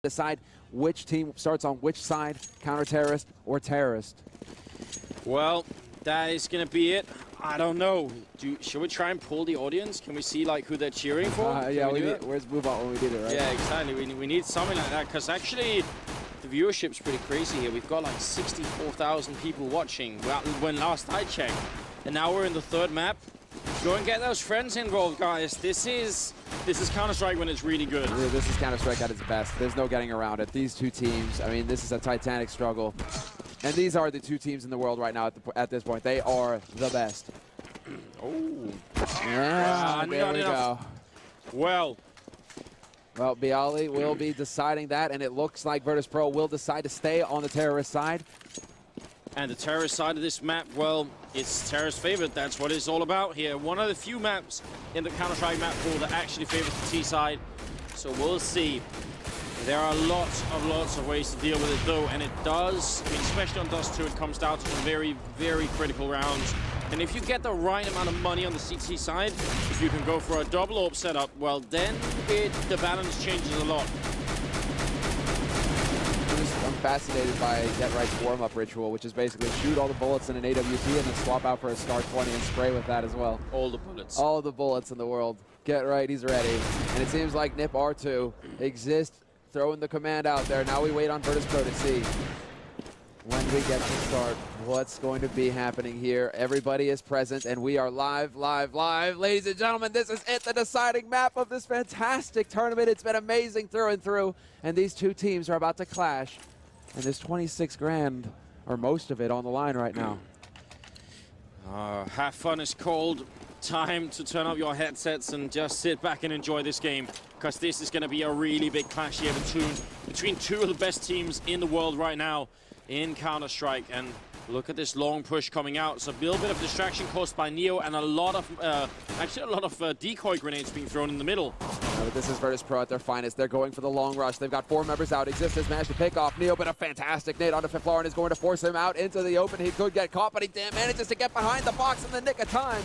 decide which team starts on which side, counter-terrorist or terrorist. Well, that is going to be it. I don't know. Should we try and pull the audience? Can we see like who they're cheering for? Yeah, where's MoveOut when we did it, right? Yeah, exactly. We need something like that because actually the viewership's pretty crazy here. We've got like 64,000 people watching when last I checked. And now we're in the third map. Go and get those friends involved, guys. This is Counter-Strike when it's really good. Yeah, this is Counter-Strike at its best. There's no getting around it. These two teams, I mean, this is a titanic struggle. And these are the two teams in the world right now at this point. They are the best. Oh. Yeah, there we go. Well, Byali will be deciding that, and it looks like Virtus.Pro will decide to stay on the terrorist side. And the terrorist side of this map, well, it's terrorist favorite. That's what it's all about here. One of the few maps in the Counter-Strike map pool that actually favors the T side. So we'll see. There are lots of ways to deal with it, though, and it does, I mean, especially on Dust 2, it comes down to some very, very critical rounds. And if you get the right amount of money on the CT side, if you can go for a double AWP setup, well, then the balance changes a lot. I'm fascinated by Get Right's warm-up ritual, which is basically shoot all the bullets in an AWP and then swap out for a Scar 20 and spray with that as well. All the bullets. All the bullets in the world. Get Right, he's ready. And it seems like NiP R2 Xizt throwing the command out there. Now we wait on Virtus.Pro to see when we get to start what's going to be happening here. Everybody is present, and we are live. Ladies and gentlemen, this is it, the deciding map of this fantastic tournament. It's been amazing through and through, and these two teams are about to clash. And there's 26 grand, or most of it, on the line right now. Have fun is called. Time to turn up your headsets and just sit back and enjoy this game, because this is going to be a really big clash here between two of the best teams in the world right now in Counter-Strike. And look at this long push coming out. It's a little bit of distraction caused by Neo and a lot of decoy grenades being thrown in the middle. But this is Virtus.Pro at their finest. They're going for the long rush. They've got 4 members out. Xizt has managed to pick off Neo, but a fantastic nade onto Fifflaren is going to force him out into the open. He could get caught, but he manages to get behind the box in the nick of time.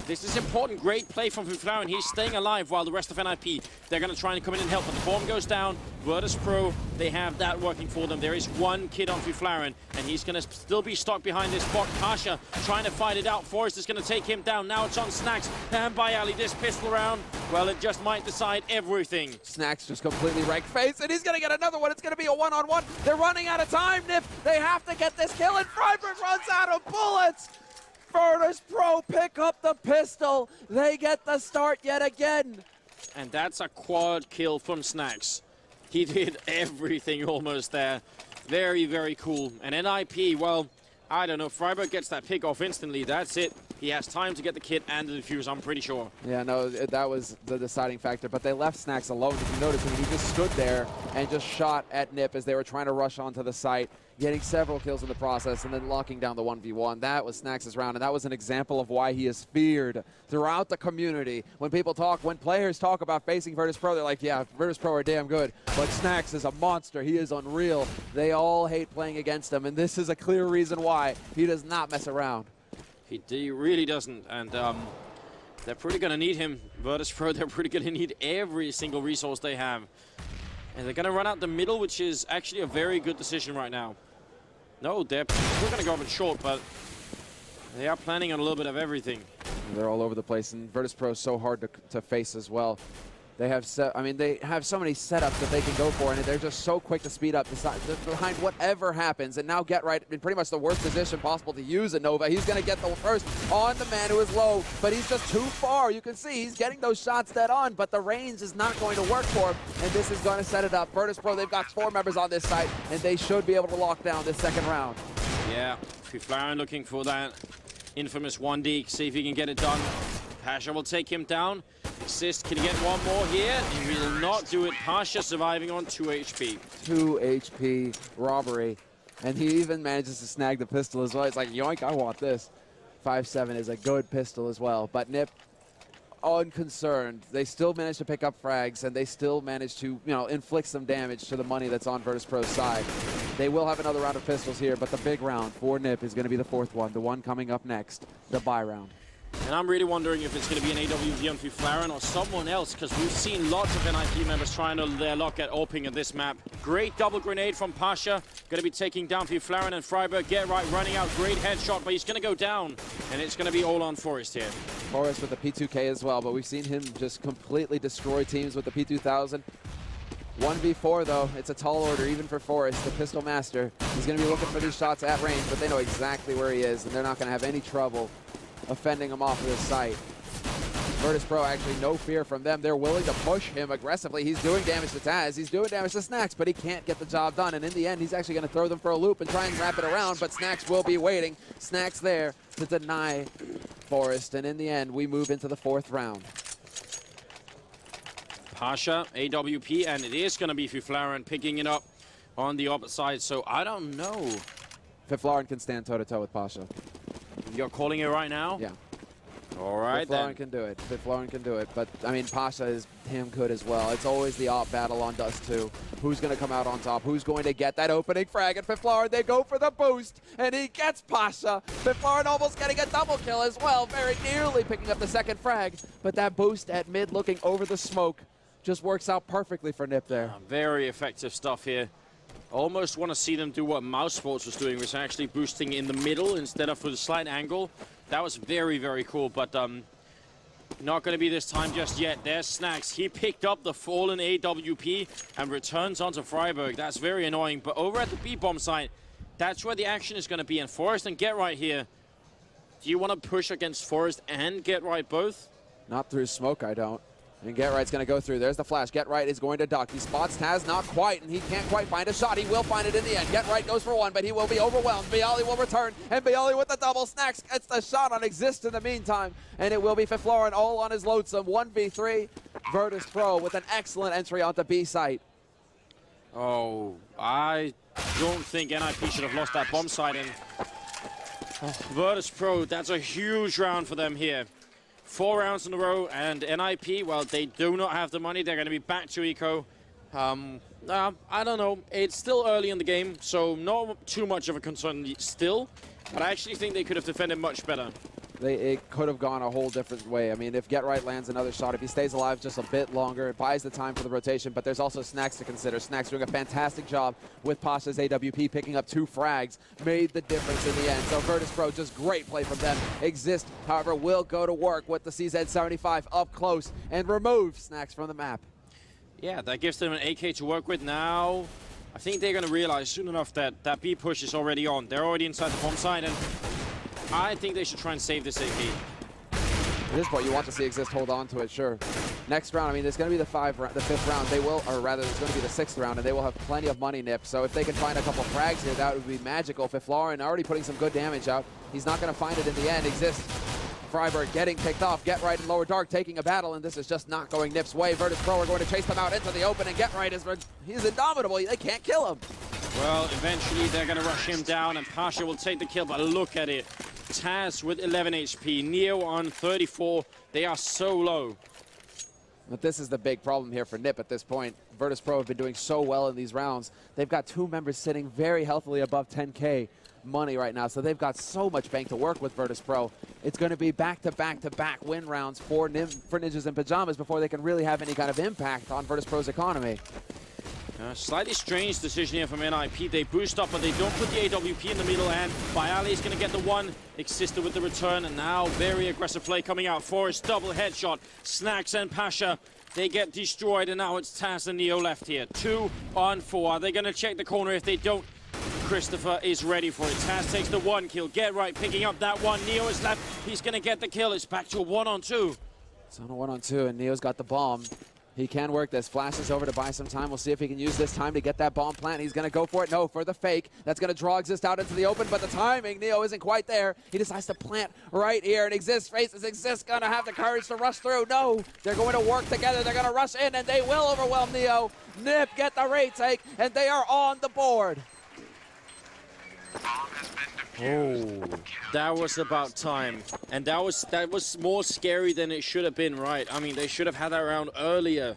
This is important. Great play from Fifflaren. He's staying alive while the rest of NiP, they're going to try and come in and help. But the bomb goes down. Virtus.Pro, they have that working for them. There is one kid on Fifflaren, and he's going to still be stuck behind this spot. pasza trying to fight it out. Forrest is going to take him down. Now it's on snax and Byali. This pistol round, well, it just might decide everything. snax just completely wrecked face, and he's going to get another one. It's going to be a one-on-one. They're running out of time, NiP. They have to get this kill, and Friberg runs out of bullets. Virtus.Pro pick up the pistol. They get the start yet again. And that's a quad kill from snax. He did everything almost there. Very, very cool. And NiP, well, I don't know. Friberg gets that pick off instantly. That's it. He has time to get the kit and the defuse, I'm pretty sure. Yeah, no, that was the deciding factor. But they left snax alone. If you notice, he just stood there and just shot at NiP as they were trying to rush onto the site, getting several kills in the process and then locking down the 1v1. That was snax's round, and that was an example of why he is feared throughout the community. When players talk about facing Virtus.Pro, they're like, yeah, Virtus.Pro are damn good, but snax is a monster. He is unreal. They all hate playing against him, and this is a clear reason why. He does not mess around. He really doesn't, and they're pretty going to need him. Virtus.Pro, they're pretty going to need every single resource they have. And they're going to run out the middle, which is actually a very good decision right now. No, they're going to go up in short, but they are planning on a little bit of everything. They're all over the place, and Virtus.Pro is so hard to face as well. They have so many setups that they can go for, and they're just so quick to speed up behind whatever happens. And now Get Right in pretty much the worst position possible to use a Nova. He's going to get the first on the man who is low, but he's just too far. You can see he's getting those shots dead on, but the range is not going to work for him, and this is going to set it up. Virtus.Pro, they've got 4 members on this site, and they should be able to lock down this second round. Yeah, Fifflaren looking for that infamous 1D, see if he can get it done. pasza will take him down. Xizt, can he get one more here? He will not do it. pasza surviving on 2 HP. 2 HP robbery. And he even manages to snag the pistol as well. It's like, yoink, I want this. 5.7 is a good pistol as well. But NiP, unconcerned. They still manage to pick up frags, and they still manage to, inflict some damage to the money that's on Virtus.Pro's side. They will have another round of pistols here, but the big round for NiP is going to be the 4th one, the one coming up next, the buy round. And I'm really wondering if it's going to be an AWP on Fifflaren or someone else, because we've seen lots of NiP members trying to their luck at opening at this map. Great double grenade from pasza. Going to be taking down Fifflaren, and Friberg, get right, running out. Great headshot, but he's going to go down. And it's going to be all on Forest here. Forest with the P2K as well, but we've seen him just completely destroy teams with the P2000. 1v4 though, it's a tall order even for Forest, the pistol master. He's going to be looking for these shots at range, but they know exactly where he is, and they're not going to have any trouble offending him off of this site. Virtus.Pro, actually no fear from them. They're willing to push him aggressively. He's doing damage to Taz, he's doing damage to snax, but he can't get the job done. And in the end, he's actually going to throw them for a loop and try and wrap it around, but snax will be waiting. snax there to deny Forest, and in the end, we move into the 4th round. pasza, AWP, and it is going to be Fifflaren picking it up on the opposite side, so I don't know. Fifflaren can stand toe-to-toe with pasza. You're calling it right now? Yeah. All right, then. Fifflaren can do it. Fifflaren can do it. But, I mean, pasza is damn good as well. It's always the op battle on Dust 2. Who's going to come out on top? Who's going to get that opening frag? And Fifflaren, they go for the boost, and he gets pasza. Fifflaren almost getting a double kill as well, very nearly picking up the 2nd frag. But that boost at mid looking over the smoke just works out perfectly for NiP there. Very effective stuff here. Almost want to see them do what Mouse Sports was doing, which is actually boosting in the middle instead of for the slight angle. That was very, very cool, but not going to be this time just yet. There's snax. He picked up the fallen AWP and returns onto Friberg. That's very annoying, but over at the B-bomb site, that's where the action is going to be. And Forest and Get Right here. Do you want to push against Forest and Get Right both? Not through smoke, I don't. And Get Right's going to go through. There's the flash. Get Right is going to duck. He spots Taz, not quite, and he can't quite find a shot. He will find it in the end. Get Right goes for one, but he will be overwhelmed. Byali will return, and Byali with the double. snax gets the shot on Xizt in the meantime, and it will be Fifflaren all on his lonesome. 1v3. Virtus.Pro with an excellent entry onto B site. Oh, I don't think NiP should have lost that bomb site. And Virtus.Pro, that's a huge round for them here. 4 rounds in a row, and NiP, well, they do not have the money. They're going to be back to eco. I don't know. It's still early in the game, so not too much of a concern still. But I actually think they could have defended much better. It could have gone a whole different way. I mean, if Get Right lands another shot, if he stays alive just a bit longer, it buys the time for the rotation, but there's also snax to consider. snax doing a fantastic job with pasza's AWP, picking up 2 frags, made the difference in the end. So Virtus.Pro, just great play from them. Xizt, however, will go to work with the CZ75 up close and remove snax from the map. Yeah, that gives them an AK to work with now. I think they're going to realize soon enough that that B push is already on. They're already inside the bomb site, and I think they should try and save this AK. At this point, you want to see Xizt hold on to it, sure. Next round, I mean, there's going to be the 5th round. They will, or rather, it's going to be the 6th round, and they will have plenty of money, NiP. So if they can find a couple frags here, that would be magical. Fifflaren already putting some good damage out. He's not going to find it in the end. Xizt, Friberg getting picked off. Get Right in lower dark, taking a battle, and this is just not going NiP's way. Virtus.Pro are going to chase them out into the open, and Get Right he's indomitable. They can't kill him. Well, eventually they're going to rush him down, and pasza will take the kill, but look at it. Taz with 11 HP, Neo on 34. They are so low. But this is the big problem here for NiP at this point. Virtus.Pro have been doing so well in these rounds. They've got 2 members sitting very healthily above 10K money right now, so they've got so much bank to work with Virtus.Pro. It's going to be back-to-back-to-back win rounds for Ninjas in Pajamas before they can really have any kind of impact on Virtus.Pro's economy. Slightly strange decision here from NiP. They boost up, but they don't put the AWP in the middle, and Byali is going to get the one. Xizt with the return, and now very aggressive play coming out. Forest double headshot. snax and pasza, they get destroyed, and now it's Taz and Neo left here. 2 on 4. Are they going to check the corner? If they don't, Christopher is ready for it. Taz takes the 1 kill. Get Right picking up that 1. Neo is left. He's going to get the kill. It's back to a 1-on-2. It's on a 1-on-2, and Neo's got the bomb. He can work this. Flashes over to buy some time. We'll see if he can use this time to get that bomb plant. He's going to go for it. No, for the fake. That's going to draw Xizt out into the open, but the timing, Neo isn't quite there. He decides to plant right here, and Xizt faces. Xizt going to have the courage to rush through. No, they're going to work together. They're going to rush in, and they will overwhelm Neo. NiP get the retake, and they are on the board. Oh, that was about time. And that was more scary than it should have been, right? I mean, they should have had that round earlier.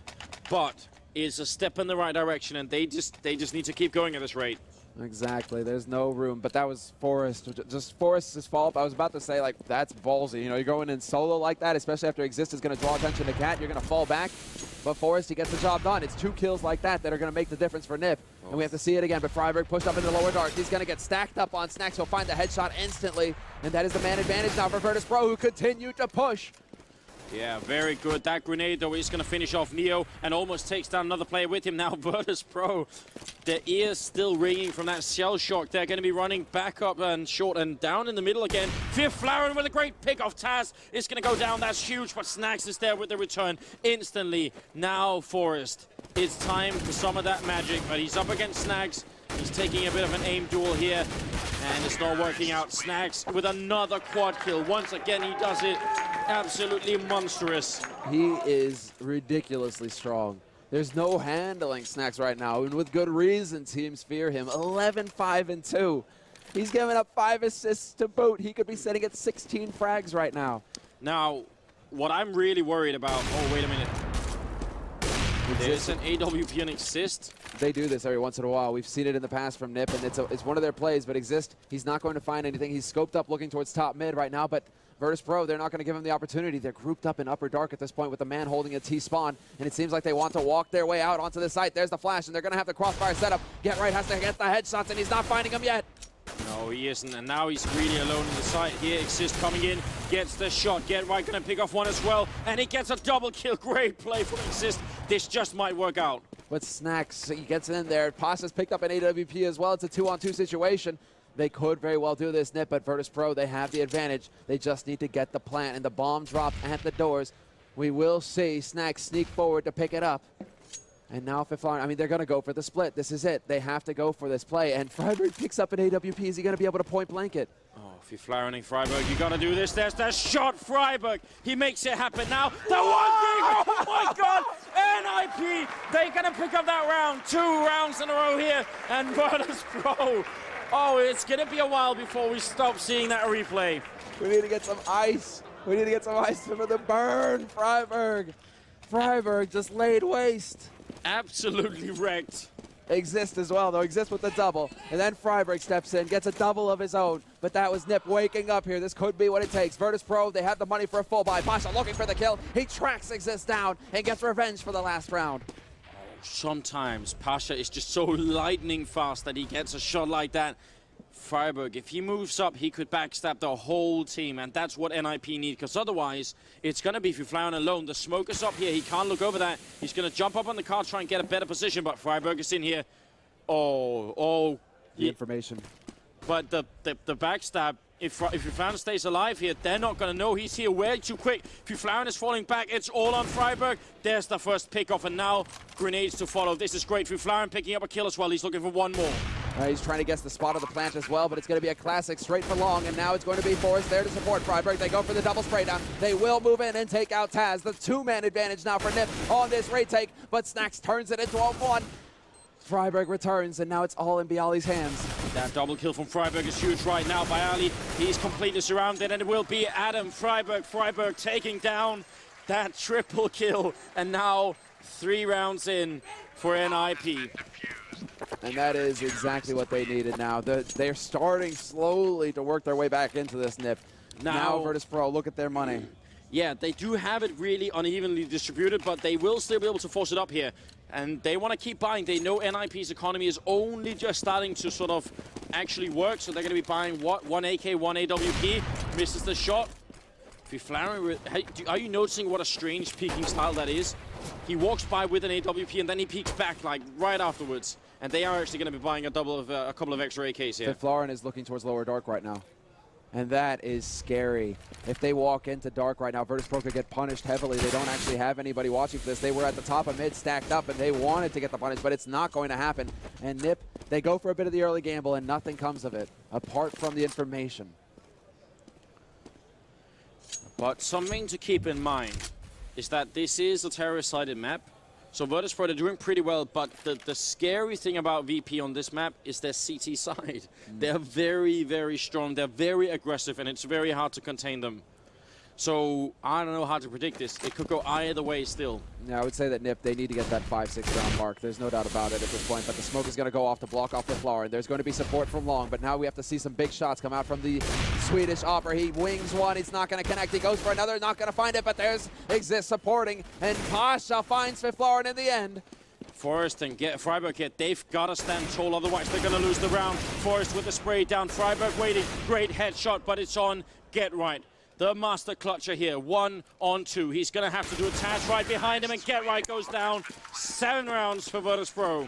But is a step in the right direction, and they just need to keep going at this rate. Exactly. There's no room. But that was Forrest. Just Forrest's fault. I was about to say, like, that's ballsy. You know, you're going in solo like that, especially after Xizt is going to draw attention to Cat. You're going to fall back. But Forrest, he gets the job done. It's 2 kills like that that are going to make the difference for NiP. And we have to see it again. But Friberg pushed up into the lower dark. He's going to get stacked up on snax. He'll find the headshot instantly. And that is the man advantage now for Virtus.Pro, who continue to push. Yeah, very good. That grenade, though, is going to finish off Neo and almost takes down another player with him. Now, Virtus.Pro, their ears still ringing from that shell shock. They're going to be running back up and short and down in the middle again. Fifflaren with a great pick off Taz. It's going to go down. That's huge, but snax is there with the return instantly. Now, Forrest, it's time for some of that magic, but he's up against snax. He's taking a bit of an aim duel here, and it's not working out. snax with another quad kill. Once again, he does it. Absolutely monstrous. He is ridiculously strong. There's no handling snax right now, and with good reason teams fear him. 11-5-2. He's giving up 5 assists to boot. He could be sitting at 16 frags right now. Now, what I'm really worried about... Oh, wait a minute. There's an AWP and Xizt. They do this every once in a while. We've seen it in the past from NiP, and it's one of their plays, but Xizt, he's not going to find anything. He's scoped up looking towards top mid right now, but Virtus.Pro, they're not going to give him the opportunity. They're grouped up in upper dark at this point with the man holding a T-spawn, and it seems like they want to walk their way out onto the site. There's the flash, and they're going to have the crossfire setup. Get right has to get the headshots, and he's not finding them yet. No, he isn't, and now he's really alone in the site here. Xizt coming in, gets the shot. Get right, going to pick off one as well, and he gets a double kill. Great play from Xizt. This just might work out. But snax, he gets in there. pasza's picked up an AWP as well. It's a 2-on-2 situation. They could very well do this, NiP, but Virtus.Pro, they have the advantage. They just need to get the plant, and the bomb drop at the doors. We will see snax sneak forward to pick it up. And now Fifflaren, I mean, they're going to go for the split. This is it. They have to go for this play. And Friberg picks up an AWP. Is he going to be able to point blank it? Oh, Fifflaren and Friberg, you got to do this. There's that shot, Friberg. He makes it happen now. The 1v, oh my God! NiP, they're going to pick up that round. 2 rounds in a row here. And Virtus.Pro, oh, it's going to be a while before we stop seeing that replay. We need to get some ice. We need to get some ice for the burn, Friberg. Friberg just laid waste. Absolutely wrecked. Xizt as well, though. Xizt with the double. And then Friberg steps in, gets a double of his own. But that was NiP waking up here. This could be what it takes. Virtus.Pro, they have the money for a full buy. pasza looking for the kill. He tracks Xizt down and gets revenge for the last round. Sometimes pasza is just so lightning fast that he gets a shot like that. Friberg, if he moves up, he could backstab the whole team, and that's what NiP need, because otherwise, it's going to be Fifflaren alone. The smoke is up here. He can't look over that. He's going to jump up on the car, try and get a better position, but Friberg is in here. Oh. The information. But the backstab, if Fifflaren stays alive here, they're not going to know he's here way too quick. Fifflaren is falling back. It's all on Friberg. There's the first pick-off, and now grenades to follow. This is great. Fifflaren picking up a kill as well. He's looking for one more. He's trying to guess the spot of the plant as well, but it's going to be a classic straight for long, and now it's going to be Forrest there to support Friberg. They go for the double spray down. They will move in and take out Taz. The 2-man advantage now for NiP on this raid take, but snax turns it into a 1. Friberg returns, and now it's all in Byali's hands. That double kill from Friberg is huge right now. Byali, he's completely surrounded, and it will be Adam Friberg. Friberg taking down that triple kill, and now 3 rounds in for NiP. And that is exactly what they needed now. They're starting slowly to work their way back into this NiP. Now Virtus.Pro, look at their money. Yeah, they do have it really unevenly distributed, but they will still be able to force it up here. And they want to keep buying. They know NiP's economy is only just starting to sort of actually work, so they're going to be buying, what, 1 AK, 1 AWP. Misses the shot. Fifflaren, are you noticing what a strange peeking style that is? He walks by with an AWP and then he peeks back like right afterwards. And they are actually going to be buying a couple of extra AKs here. Fifflaren is looking towards lower dark right now. And that is scary. If they walk into dark right now, Virtus.Pro could get punished heavily. They don't actually have anybody watching for this. They were at the top of mid stacked up and they wanted to get the punish, but it's not going to happen. And NiP, they go for a bit of the early gamble and nothing comes of it, apart from the information. But something to keep in mind is that this is a terrorist-sided map. So Virtus.Pro, they're doing pretty well, but the scary thing about VP on this map is their CT side. They're very, very strong. They're very aggressive, and it's very hard to contain them. So I don't know how to predict this. It could go either way still. Yeah, I would say that NiP, they need to get that 5-6 round mark. There's no doubt about it at this point, but the smoke is going to go off to block off Fifflaren. There's going to be support from Long, but now we have to see some big shots come out from the Swedish Opera. He wings one, he's not going to connect. He goes for another, not going to find it, but there's Xizt supporting, and pasza finds Fifflaren in the end. Forrest and Friberg here, they've got to stand tall, otherwise they're going to lose the round. Forrest with the spray down, Friberg waiting, great headshot, but it's on Get Right. The master clutcher here, 1-on-2. He's going to have to do a Taz right behind him, and Get Right goes down. 7 rounds for Virtus.Pro.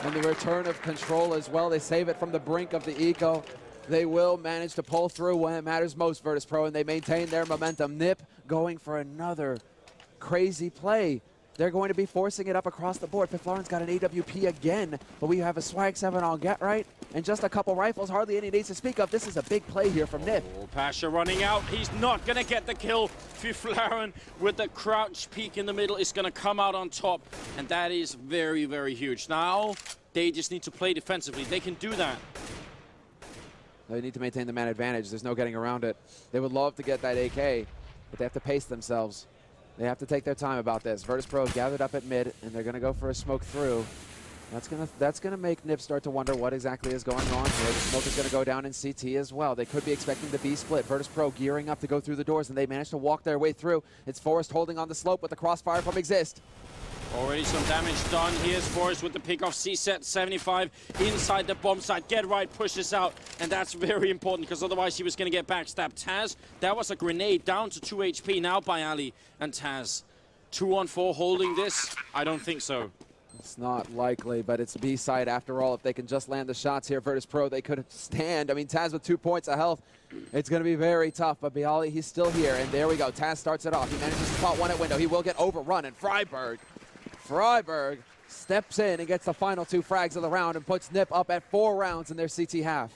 And the return of control as well. They save it from the brink of the eco. They will manage to pull through when it matters most, Virtus.Pro, and they maintain their momentum. NiP going for another crazy play. They're going to be forcing it up across the board. Fifflaren's got an AWP again, but we have a Swag 7 on Get Right, and just a couple rifles, hardly any needs to speak of. This is a big play here from NiP. Oh, pasza running out. He's not going to get the kill. Fifflaren with the crouch peek in the middle is going to come out on top, and that is very, very huge. Now, they just need to play defensively. They can do that. They need to maintain the man advantage. There's no getting around it. They would love to get that AK, but they have to pace themselves. They have to take their time about this. Virtus.Pro gathered up at mid, and they're going to go for a smoke through. That's gonna make NiP start to wonder what exactly is going on here. The smoke is going to go down in CT as well. They could be expecting the B split. Virtus.Pro gearing up to go through the doors, and they managed to walk their way through. It's Forrest holding on the slope with the crossfire from Xizt. Already some damage done. Here's Forrest with the pick off. Xizt 75 inside the bomb site. Get Right pushes out, and that's very important because otherwise he was going to get backstabbed. Taz, that was a grenade down to 2 HP. Now Byali and Taz. 2-on-4 holding this? I don't think so. It's not likely, but it's B side after all. If they can just land the shots here, Virtus.Pro, they could stand. I mean, Taz with 2 points of health. It's going to be very tough, but Byali, he's still here, and there we go. Taz starts it off. He manages to spot one at window. He will get overrun, and Friberg steps in and gets the final 2 frags of the round and puts NiP up at 4 rounds in their CT half.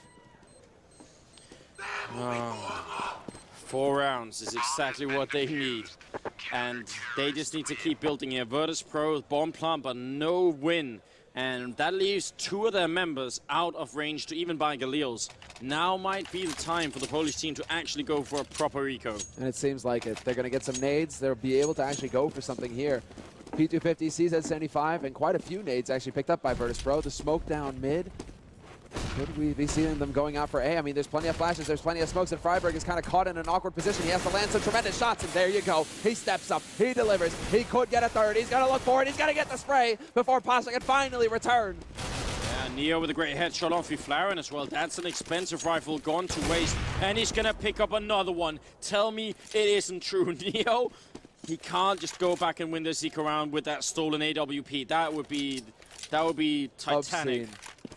4 rounds is exactly what they need. And they just need to keep building here. Virtus.Pro, bomb plant, but no win. And that leaves 2 of their members out of range to even buy Galil's. Now might be the time for the Polish team to actually go for a proper eco. And it seems like it. They're going to get some nades. They'll be able to actually go for something here. P250, Xizt 75, and quite a few nades actually picked up by Virtus.Pro. The smoke down mid. Could we be seeing them going out for A? I mean, there's plenty of flashes, there's plenty of smokes, and Friberg is kind of caught in an awkward position. He has to land some tremendous shots, and there you go. He steps up, he delivers, he could get a third. He's got to look for it, he's got to get the spray before pasza can finally return. Yeah, Neo with a great headshot on Fifflaren as well. That's an expensive rifle gone to waste, and he's going to pick up another one. Tell me it isn't true, Neo. He can't just go back and win the Zeke round with that stolen AWP. That would be Titanic. Obscene.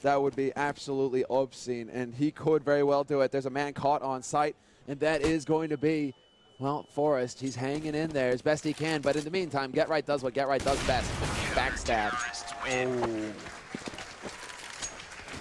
That would be absolutely obscene, and he could very well do it. There's a man caught on site, and that is going to be, well, Forrest. He's hanging in there as best he can, but in the meantime, Get Right does what Get Right does best. Backstab. Oh.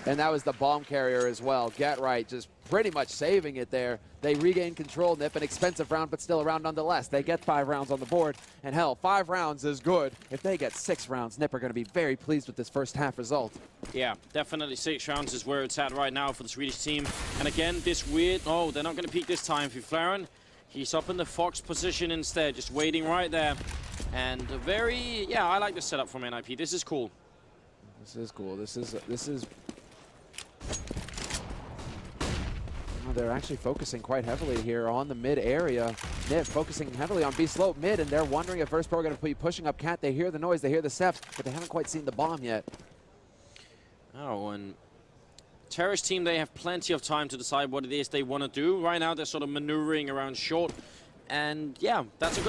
And that was the bomb carrier as well. Get Right just pretty much saving it there. They regain control. NiP, an expensive round, but still a round nonetheless. They get 5 rounds on the board, and hell, 5 rounds is good. If they get 6 rounds, NiP are going to be very pleased with this first half result. Yeah, definitely 6 rounds is where it's at right now for the Swedish team. And again, this weird, oh, they're not going to peek this time. Fifflaren, he's up in the Fox position instead, just waiting right there. And a very, yeah, I like the setup from NiP. This is cool. This is cool. This is. They're actually focusing quite heavily here on the mid area. NiP focusing heavily on B slope mid, and they're wondering if Virtus.Pro are going to be pushing up Cat. They hear the noise, they hear the steps, but they haven't quite seen the bomb yet. Oh, and Terrace team, they have plenty of time to decide what it is they want to do. Right now, they're sort of maneuvering around short, and yeah, that's a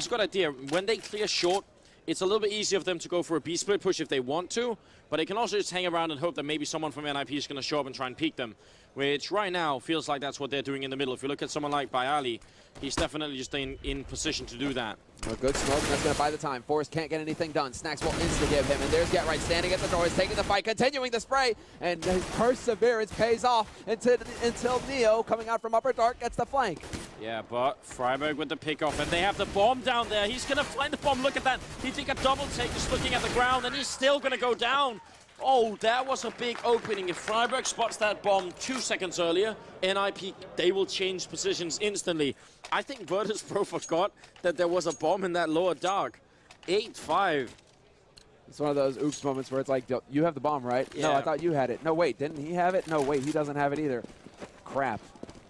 good idea. When they clear short, it's a little bit easier for them to go for a B split push if they want to, but they can also just hang around and hope that maybe someone from NiP is going to show up and try and peek them, which right now feels like that's what they're doing in the middle. If you look at someone like Byali, he's definitely just in position to do that. A good smoke, and that's going to buy the time. Forrest can't get anything done. snax will insta-give him, and there's Get Right standing at the door. He's taking the fight, continuing the spray, and his perseverance pays off until Neo, coming out from upper dark, gets the flank. Yeah, but Friberg with the pickoff, and they have the bomb down there. He's going to find the bomb. Look at that. He took a double take just looking at the ground, and he's still going to go down. Oh, that was a big opening. If Friberg spots that bomb 2 seconds earlier, NiP, they will change positions instantly. I think Virtus.Pro forgot that there was a bomb in that lower dark. 8-5. It's one of those oops moments where it's like, you have the bomb, right? Yeah. No, I thought you had it. No, wait, didn't he have it? No, wait, he doesn't have it either. Crap.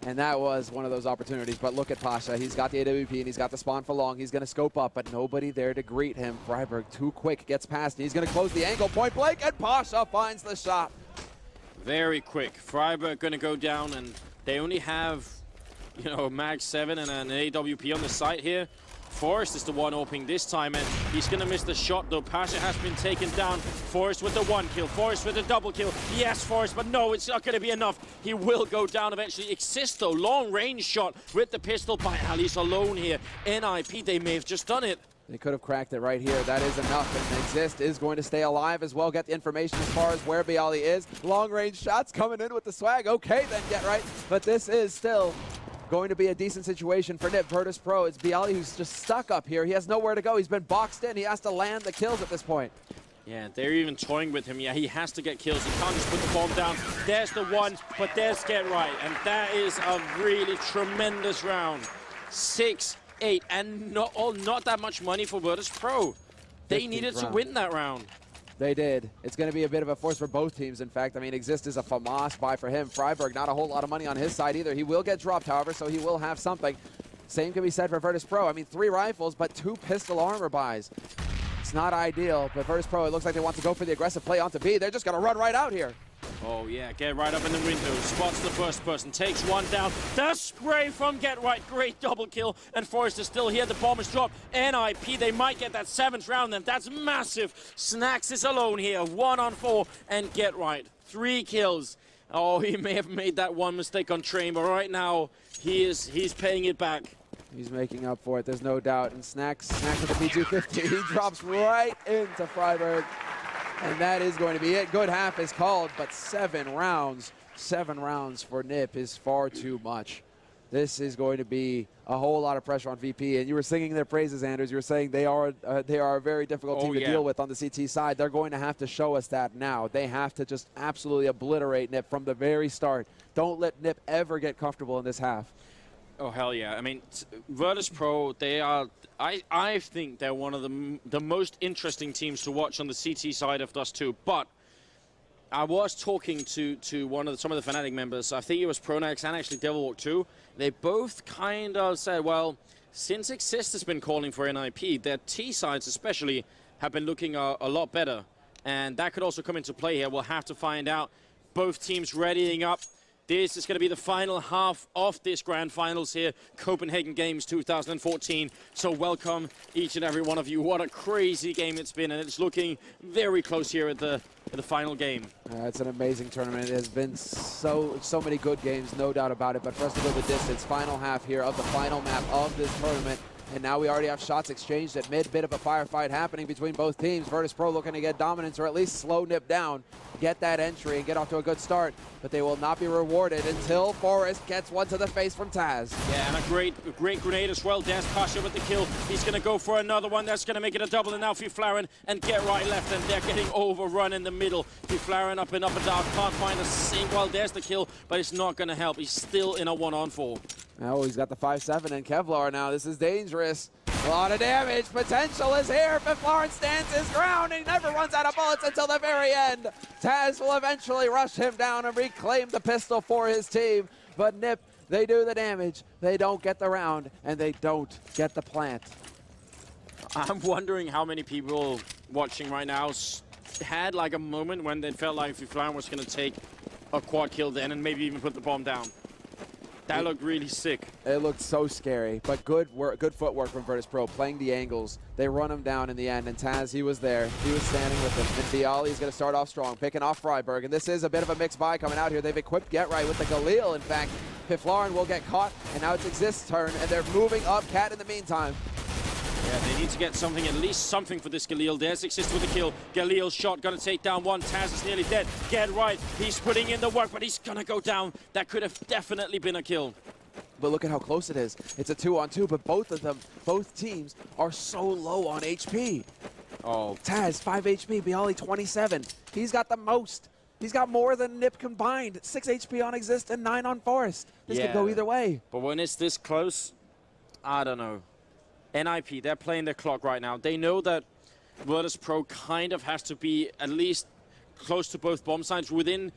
And that was one of those opportunities. But look at pasza. He's got the AWP and he's got the spawn for long. He's going to scope up, but nobody there to greet him. Friberg, too quick, gets past. He's going to close the angle, point blank, and pasza finds the shot. Very quick. Friberg going to go down, and they only have, you know, a mag 7 and an AWP on the site here. Forrest is the one opening this time, and he's going to miss the shot, though. pasza has been taken down. Forrest with the 1 kill. Forrest with the double kill. Yes, Forrest, but no, it's not going to be enough. He will go down eventually. Xizt, though, long-range shot with the pistol. Byali's alone here. NiP, they may have just done it. They could have cracked it right here. That is enough. And Xizt is going to stay alive as well. Get the information as far as where Byali is. Long-range shots coming in with the swag. Okay, then get right. But this is still going to be a decent situation for NiP. Virtus.Pro. It's Byali who's just stuck up here. He has nowhere to go. He's been boxed in. He has to land the kills at this point. Yeah, they're even toying with him. Yeah, he has to get kills. He can't just put the bomb down. There's the one, but there's get right. And that is a really tremendous round. 6-8, and not that much money for Virtus.Pro. They needed to win that round. They did. It's going to be a bit of a force for both teams, in fact. I mean, Xizt is a FAMAS buy for him. Friberg, not a whole lot of money on his side either. He will get dropped, however, so he will have something. Same can be said for Virtus.Pro. I mean, 3 rifles, but 2 pistol armor buys. It's not ideal, but Virtus.Pro, it looks like they want to go for the aggressive play onto B. They're just going to run right out here. Oh, yeah, get right up in the window. Spots the first person, takes one down. The spray from Get Right. Great double kill. And Forrest is still here. The bomb is dropped. NiP, they might get that 7th round, and that's massive. snax is alone here. 1 on 4. And Get Right. 3 kills. Oh, he may have made that one mistake on train, but right now, he's paying it back. He's making up for it, there's no doubt. And snax with the P250. He drops right into Friberg. And that is going to be it. Good half is called, but 7 rounds for NiP is far too much. This is going to be a whole lot of pressure on VP. And you were singing their praises, Anders. You were saying they are a very difficult team to deal with on the CT side. They're going to have to show us that now. They have to just absolutely obliterate NiP from the very start. Don't let NiP ever get comfortable in this half. Oh, hell yeah. I mean, Virtus.Pro, they are... I think they're one of the most interesting teams to watch on the CT side of Dust 2. But I was talking to some of the Fnatic members. I think it was Pronax and actually Devilwalk 2. They both kind of said, well, since Xizt has been calling for NiP, their T sides especially have been looking a lot better. And that could also come into play here. We'll have to find out. Both teams readying up. This is going to be the final half of this grand finals here, Copenhagen Games 2014. So welcome each and every one of you. What a crazy game it's been, and it's looking very close here at the final game. It's an amazing tournament. It has been so many good games, no doubt about it. But for us to go the distance, final half here of the final map of this tournament. And now we already have shots exchanged at mid. Bit of a firefight happening between both teams. Virtus.Pro looking to get dominance or at least slow NiP down, get that entry and get off to a good start. But they will not be rewarded until Forrest gets one to the face from Taz. Yeah, and a great grenade as well. There's pasza with the kill. He's going to go for another one. That's going to make it a double. And now Fifflaren and Get Right left. And they're getting overrun in the middle. Fifflaren up in upper dark. Can't find a single. Well, there's the kill, but it's not going to help. He's still in a 1-on-4. Oh, he's got the 5-7 and Kevlar now. This is dangerous. A lot of damage. Potential is here. Fifflaren stands his ground. He never runs out of bullets until the very end. Taz will eventually rush him down and reclaim the pistol for his team. But NiP, they do the damage. They don't get the round, and they don't get the plant. I'm wondering how many people watching right now had like a moment when they felt like Fifflaren was going to take a quad kill then and maybe even put the bomb down. That looked really sick. It looked so scary, but good work, good footwork from Virtus.Pro, playing the angles. They run him down in the end, and Taz, he was there. He was standing with him. And Byali is going to start off strong, picking off Friberg. And this is a bit of a mixed buy coming out here. They've equipped Get Right with the Galil, in fact. Fifflaren will get caught, and now it's Xist's turn, and they're moving up Cat in the meantime. Yeah, they need to get something, at least something for this Galil. There's Xizt with the kill. Galil's shot, gonna take down one. Taz is nearly dead. Get Right, he's putting in the work, but he's gonna go down. That could have definitely been a kill. But look at how close it is. It's a 2-on-2, but both teams are so low on HP. Oh, Taz, 5 HP, Byali 27. He's got the most. He's got more than NiP combined. 6 HP on Xizt and 9 on Forest. This could go either way. But when it's this close, I don't know. NiP, they're playing their clock right now. They know that Virtus.Pro kind of has to be at least close to both bomb sites within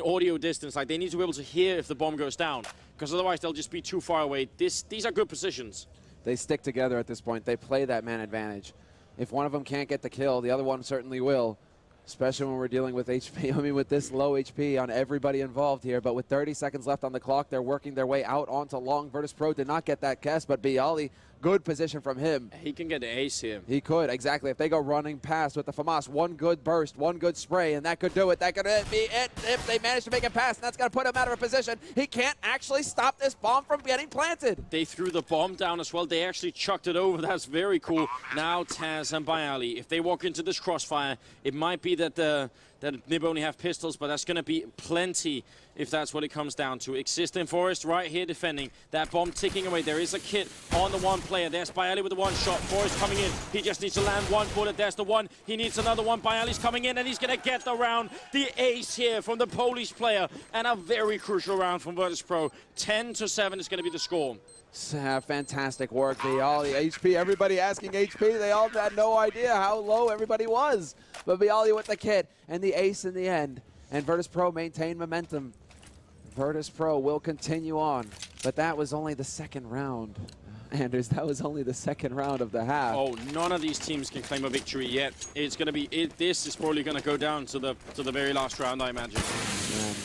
audio distance. Like, they need to be able to hear if the bomb goes down, because otherwise they'll just be too far away. These are good positions. They stick together at this point. They play that man advantage. If one of them can't get the kill, the other one certainly will. Especially when we're dealing with HP. I mean, with this low HP on everybody involved here. But with 30 seconds left on the clock, they're working their way out onto long. Virtus.Pro did not get that cast, but Byali, good position from him. He can get the ace here. He could, exactly. If they go running past with the FAMAS, one good burst, one good spray, and that could do it. That could be it if they manage to make it past, and that's going to put him out of a position. He can't actually stop this bomb from getting planted. They threw the bomb down as well. They actually chucked it over. That's very cool. Now Taz and Byali, if they walk into this crossfire, it might be that NiP only have pistols, but that's going to be plenty if that's what it comes down to. Xizt in Forest right here defending. That bomb ticking away. There is a kit on the one player. There's Byali with the one shot. Forest coming in. He just needs to land one bullet. There's the one. He needs another one. Byali's coming in, and he's going to get the round. The ace here from the Polish player, and a very crucial round from Virtus.Pro. 10-7 is going to be the score. Fantastic work, Byali. HP, everybody asking HP. They all had no idea how low everybody was. But Byali with the kit and the ace in the end. And Virtus.Pro maintain momentum. Virtus.Pro will continue on. But that was only the second round. Anders, that was only the second round of the half. Oh, none of these teams can claim a victory yet. It's going to be this is probably going to go down to the very last round, I imagine.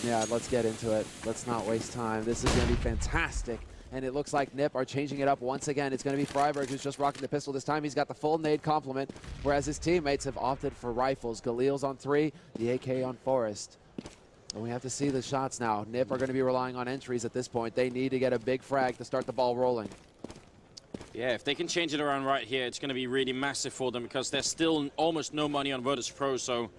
Yeah, let's get into it. Let's not waste time. This is going to be fantastic. And it looks like NiP are changing it up once again. It's going to be Friberg who's just rocking the pistol. This time he's got the full nade complement, whereas his teammates have opted for rifles. Galil's on 3, the AK on Forest. And we have to see the shots now. NiP are going to be relying on entries at this point. They need to get a big frag to start the ball rolling. Yeah, if they can change it around right here, it's going to be really massive for them, because there's still almost no money on Virtus.Pro. So,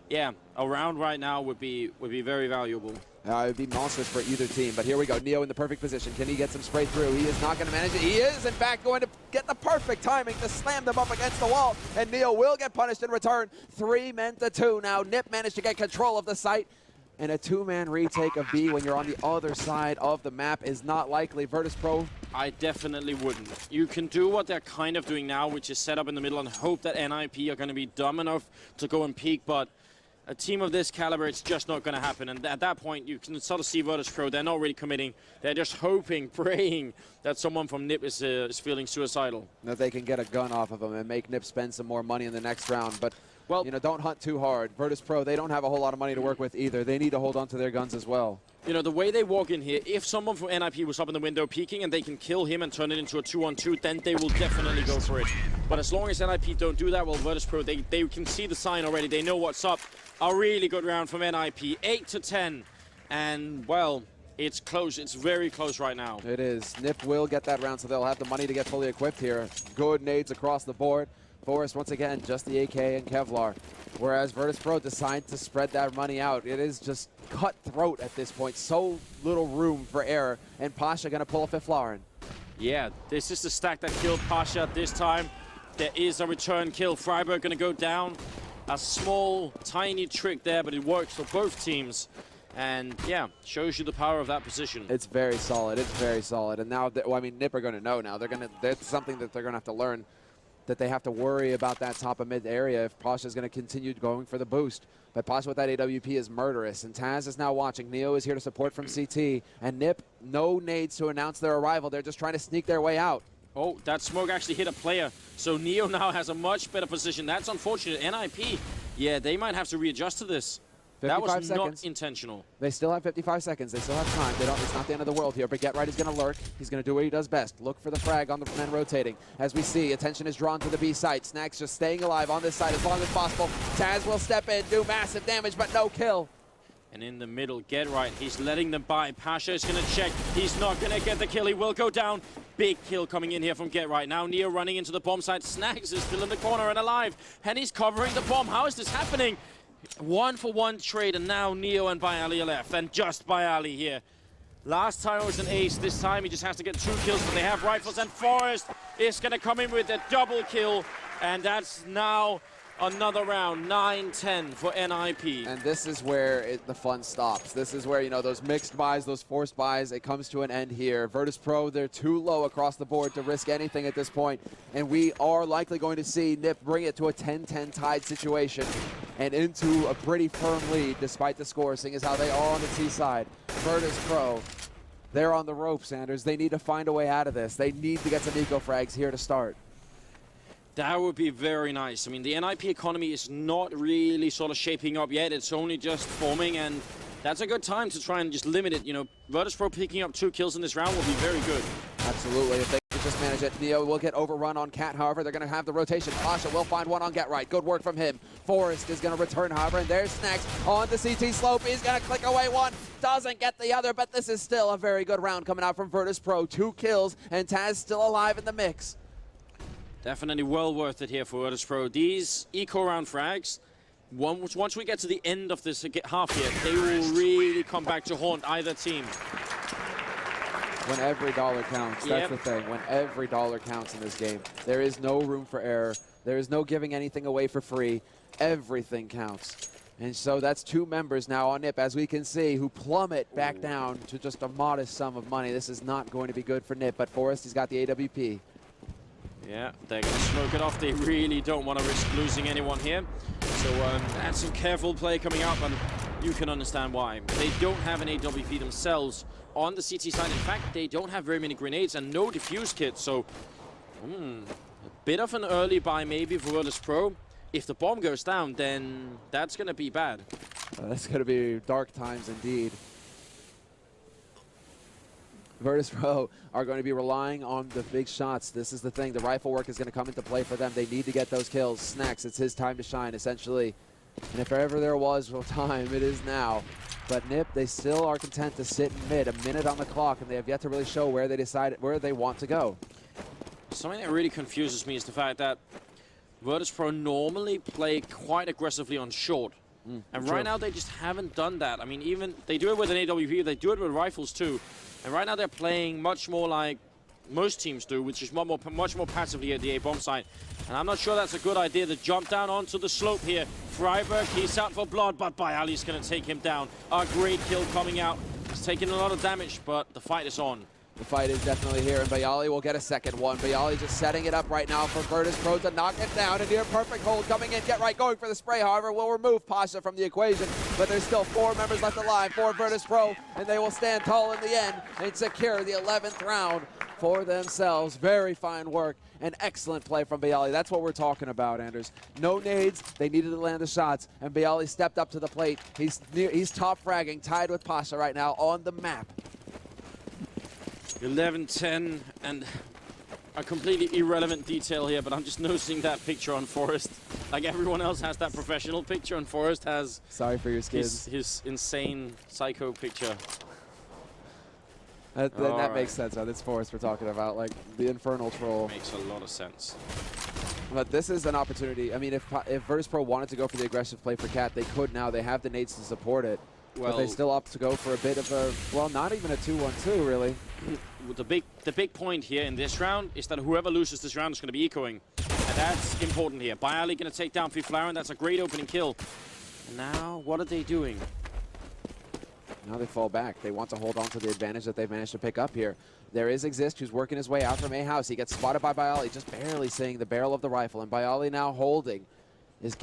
yeah, a round right now would be very valuable. It would be monstrous for either team, but here we go. Neo in the perfect position. Can he get some spray through? He is not going to manage it. He is, in fact, going to get the perfect timing to slam them up against the wall, and Neo will get punished in return. 3 men to 2 now. NiP managed to get control of the site, and a 2-man retake of B when you're on the other side of the map is not likely. Virtus.Pro, I definitely wouldn't. You can do what they're kind of doing now, which is set up in the middle and hope that NiP are going to be dumb enough to go and peek, but a team of this caliber, it's just not going to happen. And at that point, you can sort of see Virtus.Pro, they're not really committing. They're just hoping, praying that someone from NiP is feeling suicidal. that they can get a gun off of him and make NiP spend some more money in the next round. But, well, you know, don't hunt too hard. Virtus.Pro, they don't have a whole lot of money to work with either. They need to hold on to their guns as well. You know, the way they walk in here, if someone from NiP was up in the window peeking and they can kill him and turn it into a 2-on-2, then they will definitely go for it. But as long as NiP don't do that, well, Virtus.Pro, they can see the sign already. They know what's up. A really good round from NiP, 8-10. And, well, it's close. It's very close right now. It is. NiP will get that round, so they'll have the money to get fully equipped here. Good nades across the board. Forest, once again, just the AK and Kevlar. Whereas Virtus.Pro decide to spread that money out. It is just cutthroat at this point. So little room for error. And pasza going to pull a Fifflaren. Yeah, this is the stack that killed pasza this time. There is a return kill. Friberg going to go down. A small, tiny trick there, but it works for both teams. And, yeah, shows you the power of that position. It's very solid. It's very solid. And now, well, I mean, NiP are going to know now. That's something that they're going to have to learn, that they have to worry about that top of mid area if pasza is going to continue going for the boost. But pasza with that AWP is murderous. And Taz is now watching. Neo is here to support from CT. And NiP, no nades to announce their arrival. They're just trying to sneak their way out. Oh, that smoke actually hit a player. So Neo now has a much better position. That's unfortunate. NiP, yeah, they might have to readjust to this. That was not intentional. They still have 55 seconds. They still have time. It's not the end of the world here, but Get Right is going to lurk. He's going to do what he does best. Look for the frag on the men rotating. As we see, attention is drawn to the B site. snax just staying alive on this side as long as possible. Taz will step in, do massive damage, but no kill. And in the middle, Get Right, he's letting them by. pasza is going to check. He's not going to get the kill. He will go down. Big kill coming in here from Get Right. Now Neo running into the bomb site. snax is still in the corner and alive. And he's covering the bomb. How is this happening? 1-for-1 trade, and now Neo and Byali are left. And just Byali here. Last time it was an ace. This time he just has to get 2 kills, but they have rifles. And Forest is going to come in with a double kill. And that's now another round, 9-10 for NiP. And this is where the fun stops. This is where, you know, those mixed buys, those forced buys, it comes to an end here. Virtus.Pro, they're too low across the board to risk anything at this point. And we are likely going to see NiP bring it to a 10-10 tied situation and into a pretty firm lead despite the score, seeing as how they are on the T side. Virtus.Pro, they're on the ropes, Anders. They need to find a way out of this. They need to get some eco frags here to start. That would be very nice. I mean, the NiP economy is not really sort of shaping up yet. It's only just forming, and that's a good time to try and just limit it. You know, Virtus.Pro picking up 2 kills in this round will be very good. Absolutely. If they can just manage it. Neo will get overrun on Cat, however. They're going to have the rotation. pasza will find one on Get Right. Good work from him. Forrest is going to return, however, and there's snax on the CT slope. He's going to click away one. Doesn't get the other, but this is still a very good round coming out from Virtus.Pro. 2 kills, and Taz still alive in the mix. Definitely well worth it here for Virtus.Pro. These eco-round frags, once we get to the end of this half here, they will really come back to haunt either team. When every dollar counts, that's the thing. When every dollar counts in this game. There is no room for error. There is no giving anything away for free. Everything counts. And so that's 2 members now on NiP, as we can see, who plummet back down to just a modest sum of money. This is not going to be good for NiP, but Forrest, he's got the AWP. Yeah, they're going to smoke it off. They really don't want to risk losing anyone here. So that's some careful play coming up, and you can understand why. They don't have an AWP themselves on the CT side. In fact, they don't have very many grenades and no defuse kits. So a bit of an early buy maybe for Virtus.Pro. If the bomb goes down, then that's going to be bad. That's going to be dark times indeed. Virtus.Pro are going to be relying on the big shots. This is the thing. The rifle work is going to come into play for them. They need to get those kills. snax, it's his time to shine, essentially. And if ever there was a time, it is now. But NiP, they still are content to sit in mid, a minute on the clock, and they have yet to really show where they want to go. Something that really confuses me is the fact that Virtus.Pro normally play quite aggressively on short. And right now they just haven't done that. I mean, even they do it with an AWP, they do it with rifles too. And right now they're playing much more like most teams do, which is much more passively at the A-bomb site. And I'm not sure that's a good idea to jump down onto the slope here. Friberg, he's out for blood, but Byali's going to take him down. A great kill coming out. He's taking a lot of damage, but the fight is on. The fight is definitely here, and Byali will get a second one. Byali just setting it up right now for Virtus.Pro to knock it down. A near perfect hold coming in. Get Right going for the spray, however, will remove pasza from the equation. But there's still 4 members left alive for Virtus.Pro, and they will stand tall in the end and secure the 11th round for themselves. Very fine work and excellent play from Byali. That's what we're talking about, Anders. No nades. They needed to land the shots, and Byali stepped up to the plate. He's top fragging, tied with pasza right now on the map. 11-10, and a completely irrelevant detail here, but I'm just noticing that picture on Forrest. Like everyone else has that professional picture, and Forrest has sorry for your skins. His insane psycho picture. That makes sense. That's Forrest we're talking about, like the infernal troll. Makes a lot of sense. But this is an opportunity. I mean, if Virtus.Pro wanted to go for the aggressive play for Cat, they could now. They have the nades to support it. Well, but they still opt to go for a bit of a, well, not even a 2-1-2, really. The big point here in this round is that whoever loses this round is going to be ecoing. And that's important here. Byali going to take down Fifflaren. That's a great opening kill. And now, what are they doing? Now they fall back. They want to hold on to the advantage that they've managed to pick up here. There is Xizt, who's working his way out from A house. He gets spotted by Byali, just barely seeing the barrel of the rifle. And Byali now holding.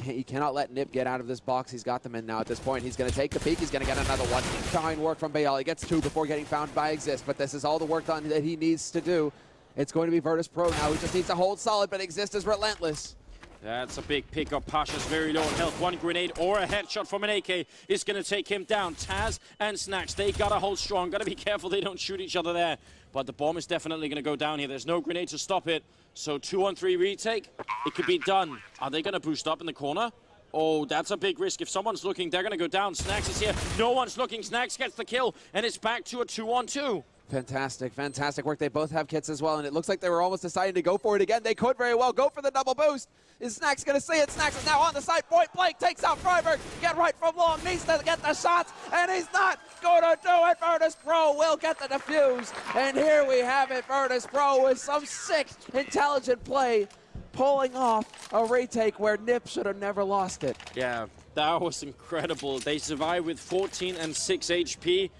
He cannot let NiP get out of this box. He's got them in now at this point. He's going to take the peek. He's going to get another one. Fine work from Byali. Gets 2 before getting found by Xizt. But this is all the work done that he needs to do. It's going to be Virtus.Pro now. He just needs to hold solid, but Xizt is relentless. That's a big pickup. pasza's very low in health. One grenade or a headshot from an AK is going to take him down. Taz and snax, they got to hold strong. Got to be careful they don't shoot each other there. But the bomb is definitely going to go down here. There's no grenade to stop it. So 2-on-3 retake. It could be done. Are they going to boost up in the corner? Oh, that's a big risk. If someone's looking, they're going to go down. snax is here. No one's looking. snax gets the kill, and it's back to a 2-on-2. Fantastic, fantastic work. They both have kits as well, and it looks like they were almost deciding to go for it again. They could very well go for the double boost. Is snax going to see it? snax is now on the side. Point blank takes out Friberg. Get Right from long. Needs to get the shots, and he's not going to do it. Virtus.Pro will get the defuse. And here we have it. Virtus.Pro with some sick, intelligent play pulling off a retake where NiP should have never lost it. Yeah, that was incredible. They survived with 14 and 6 HP.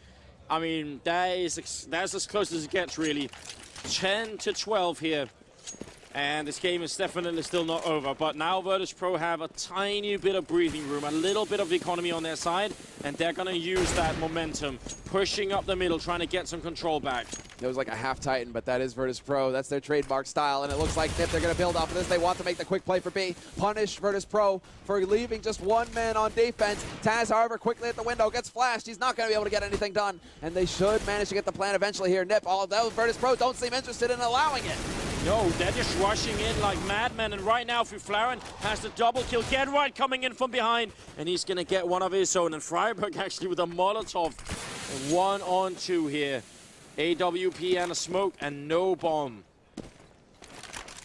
I mean, that's as close as it gets, really. 10 to 12 here. And this game is definitely still not over. But now Virtus.Pro have a tiny bit of breathing room, a little bit of economy on their side, and they're going to use that momentum, pushing up the middle, trying to get some control back. It was like a half Titan, but that is Virtus.Pro. That's their trademark style, and it looks like NiP, they're going to build off of this. They want to make the quick play for B. Punish Virtus.Pro for leaving just one man on defense. Taz, however, quickly at the window, gets flashed. He's not going to be able to get anything done, and they should manage to get the plan eventually here. NiP, although Virtus.Pro don't seem interested in allowing it. No, they're just rushing in like madmen, and right now Fifflaren has the double kill. Get right coming in from behind, and he's going to get one of his own. And Friberg actually with a Molotov. 1-on-2 here. AWP and a smoke and no bomb.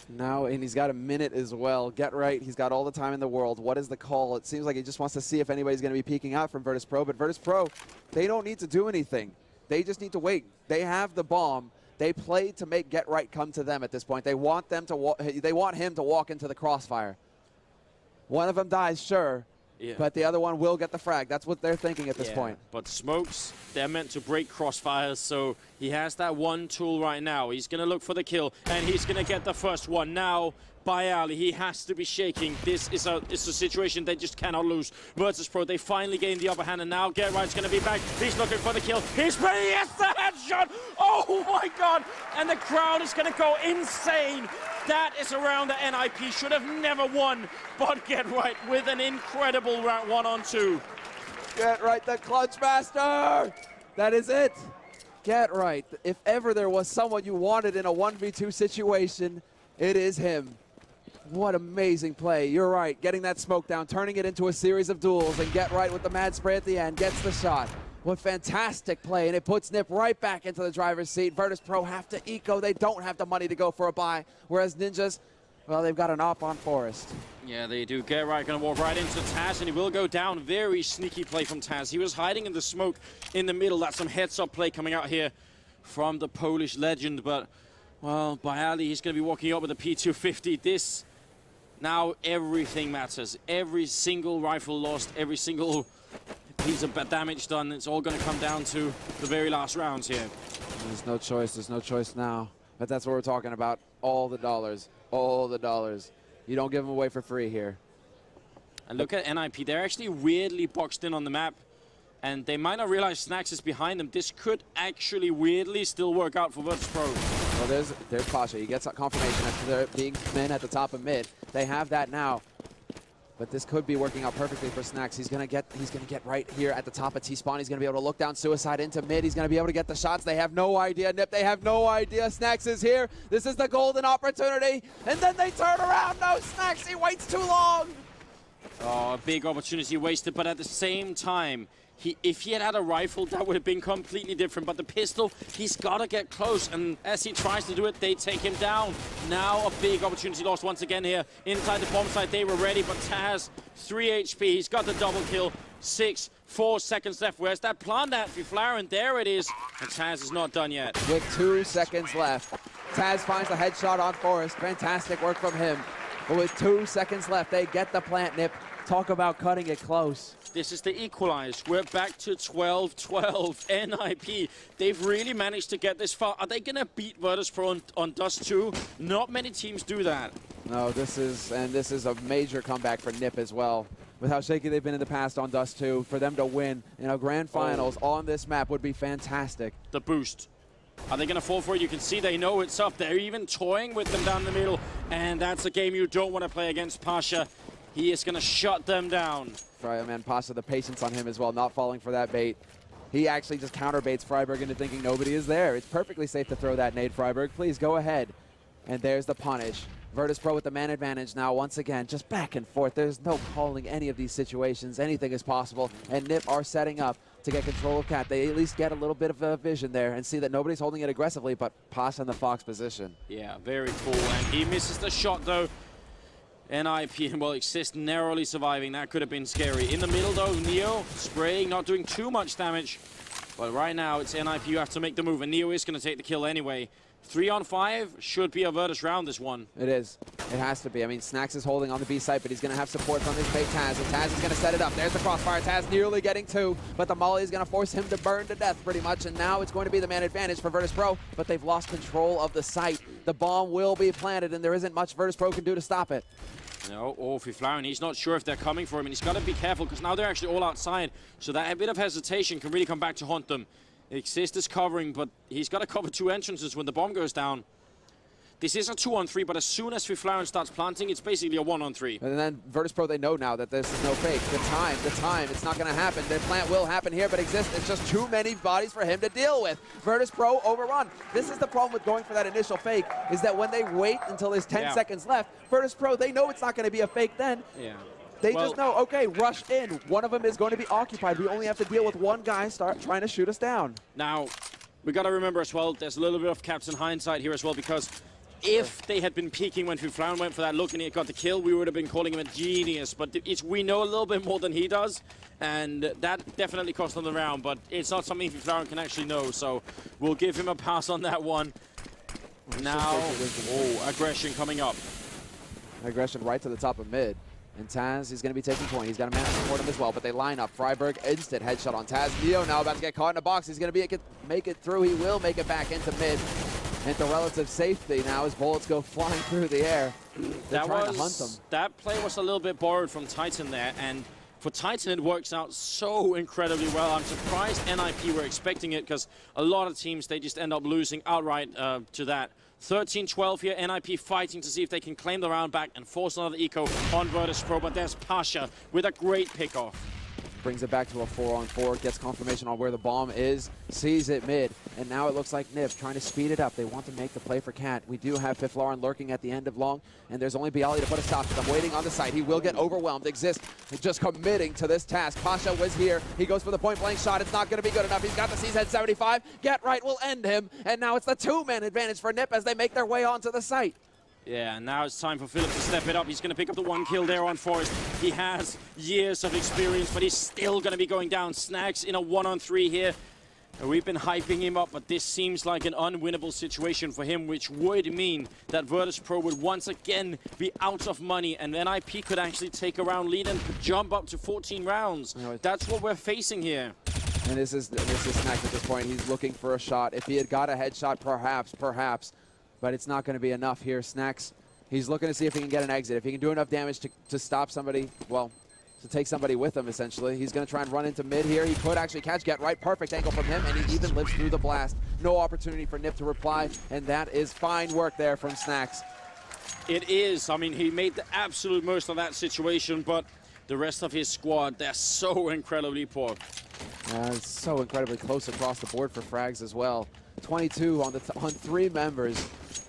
Now, and he's got a minute as well. Get right, he's got all the time in the world. What is the call? It seems like he just wants to see if anybody's going to be peeking out from Virtus.Pro, but Virtus.Pro, they don't need to do anything. They just need to wait. They have the bomb. They play to make Get Right come to them at this point. They want them to they want him to walk into the crossfire. One of them dies, sure, but the other one will get the frag. That's what they're thinking at this point. But smokes, they're meant to break crossfires, so he has that one tool right now. He's going to look for the kill, and he's going to get the first one. Now, Byali, he has to be shaking. This is a situation they just cannot lose. Virtus.Pro, they finally gained the upper hand, and now Get Right's going to be back. He's looking for the kill. He's ready. Yes, the headshot. Oh my God! And the crowd is going to go insane. That is a round that NiP should have never won, but Get Right with an incredible round 1-on-2. Get Right, the clutch master. That is it. Get Right. If ever there was someone you wanted in a 1v2 situation, it is him. What amazing play. You're right. Getting that smoke down, turning it into a series of duels, and Get Right with the mad spray at the end. Gets the shot. What fantastic play, and it puts NiP right back into the driver's seat. Virtus.Pro have to eco. They don't have the money to go for a buy, whereas Ninjas, well, they've got an op on Forest. Yeah, they do. Get Right going to walk right into Taz, and he will go down. Very sneaky play from Taz. He was hiding in the smoke in the middle. That's some heads-up play coming out here from the Polish legend, but well, Byali, he's going to be walking up with a P250. This, now everything matters. Every single rifle lost, every single piece of damage done. It's all going to come down to the very last rounds here. There's no choice now. But that's what we're talking about. All the dollars. You don't give them away for free here. And look at NiP. They're actually weirdly boxed in on the map. And they might not realize snax is behind them. This could actually weirdly still work out for Virtus.Pro. Well, there's pasza. He gets confirmation after there being men at the top of mid. They have that now. But this could be working out perfectly for snax. He's gonna get right here at the top of T-spawn. He's gonna be able to look down Suicide into mid. He's gonna be able to get the shots. They have no idea. NiP, they have no idea. snax is here. This is the golden opportunity. And then they turn around. No, snax, he waits too long. Oh, a big opportunity wasted, but at the same time, if he had had a rifle, that would have been completely different. But the pistol, he's got to get close. And as he tries to do it, they take him down. Now a big opportunity lost once again here. Inside the bomb site, they were ready. But Taz, 3 HP. He's got the double kill. 4 seconds left. Where's that plant at? Fifflaren, there it is. And Taz is not done yet. With 2 seconds left, Taz finds the headshot on Forest. Fantastic work from him. But with 2 seconds left, they get the plant. NiP, talk about cutting it close. This is the equalize. We're back to 12-12. NiP, they've really managed to get this far. Are they going to beat Virtus.Pro on Dust 2? Not many teams do that. No, this is a major comeback for NiP as well. With how shaky they've been in the past on Dust 2, for them to win in a grand finals on this map would be fantastic. The boost. Are they going to fall for it? You can see they know it's up. They're even toying with them down the middle. And that's a game you don't want to play against pasza. He is going to shut them down. Man, pasza, the patience on him as well, not falling for that bait. He actually just counterbaits Friberg into thinking nobody is there. It's perfectly safe to throw that nade, Friberg. Please go ahead. And there's the punish. Virtus.Pro with the man advantage now once again, just back and forth. There's no calling any of these situations. Anything is possible. And NiP are setting up to get control of Cat. They at least get a little bit of a vision there and see that nobody's holding it aggressively, but pasza in the Fox position. Yeah, very cool. And he misses the shot, though. NiP, well, Xizt narrowly surviving. That could have been scary. In the middle, though, Neo spraying, not doing too much damage. But right now, it's NiP. You have to make the move, and Neo is going to take the kill anyway. 3-on-5 should be a Virtus round, this one. It is. It has to be. I mean, snax is holding on the B site, but he's going to have support from his mate Taz. And Taz is going to set it up. There's the crossfire. Taz nearly getting 2, but the molly is going to force him to burn to death pretty much. And now it's going to be the man advantage for Virtus.Pro, but they've lost control of the site. The bomb will be planted, and there isn't much Virtus.Pro can do to stop it. No, Fifflaren, he's not sure if they're coming for him, and he's got to be careful because now they're actually all outside. So that a bit of hesitation can really come back to haunt them. Xizt is covering, but he's got to cover 2 entrances when the bomb goes down. This is a 2-on-3, but as soon as Fifflaren starts planting, it's basically a 1-on-3. And then Virtus.Pro, they know now that this is no fake. The time, it's not going to happen. The plant will happen here, but Xizt, it's just too many bodies for him to deal with. Virtus.Pro overrun. This is the problem with going for that initial fake, is that when they wait until there's 10 seconds left, Virtus.Pro, they know it's not going to be a fake then. Yeah. They just know, okay, rush in. One of them is going to be occupied. We only have to deal with one guy trying to shoot us down. Now, we got to remember as well, there's a little bit of Captain Hindsight here as well, because if they had been peeking when Fifflaren went for that look and he got the kill, we would have been calling him a genius. But we know a little bit more than he does, and that definitely cost them the round. But it's not something Fifflaren can actually know, so we'll give him a pass on that one. Now, aggression coming up. Aggression right to the top of mid. And Taz, he's going to be taking point. He's got a man to support him as well, but they line up. Friberg, instant headshot on Taz. Neo now about to get caught in a box. He's going to make it through. He will make it back into mid. Into relative safety now as bullets go flying through the air. They're trying to hunt them. That play was a little bit borrowed from Titan there, and for Titan it works out so incredibly well. I'm surprised NiP were expecting it, because a lot of teams, they just end up losing outright to that. 13-12 here, NiP fighting to see if they can claim the round back and force another eco on Virtus.Pro, but there's pasza with a great pickoff. Brings it back to a 4-on-4, gets confirmation on where the bomb is, sees it mid, and now it looks like NiP trying to speed it up. They want to make the play for Cat. We do have Fifflaren lurking at the end of long, and there's only Byali to put a stop to them. Waiting on the side, he will get overwhelmed. Xizt just committing to this task. pasza was here, he goes for the point-blank shot. It's not going to be good enough. He's got the Xizt 75. Get right will end him, and now it's the 2-man advantage for NiP as they make their way onto the site. Yeah, now it's time for Philip to step it up. He's going to pick up the 1 kill there on Forest. He has years of experience, but he's still going to be going down. snax in a 1-on-3 here. We've been hyping him up, but this seems like an unwinnable situation for him, which would mean that Virtus.Pro would once again be out of money, and NiP could actually take a round lead and jump up to 14 rounds. That's what we're facing here. And this is snax at this point. He's looking for a shot. If he had got a headshot, perhaps. But it's not going to be enough here. snax, he's looking to see if he can get an exit. If he can do enough damage to stop somebody, well, to take somebody with him, essentially. He's going to try and run into mid here. He could actually catch Get Right. Perfect angle from him, and he even lives through the blast. No opportunity for NiP to reply, and that is fine work there from snax. It is. I mean, he made the absolute most of that situation, but the rest of his squad, they're so incredibly poor. It's so incredibly close across the board for frags as well. 22 on 3 members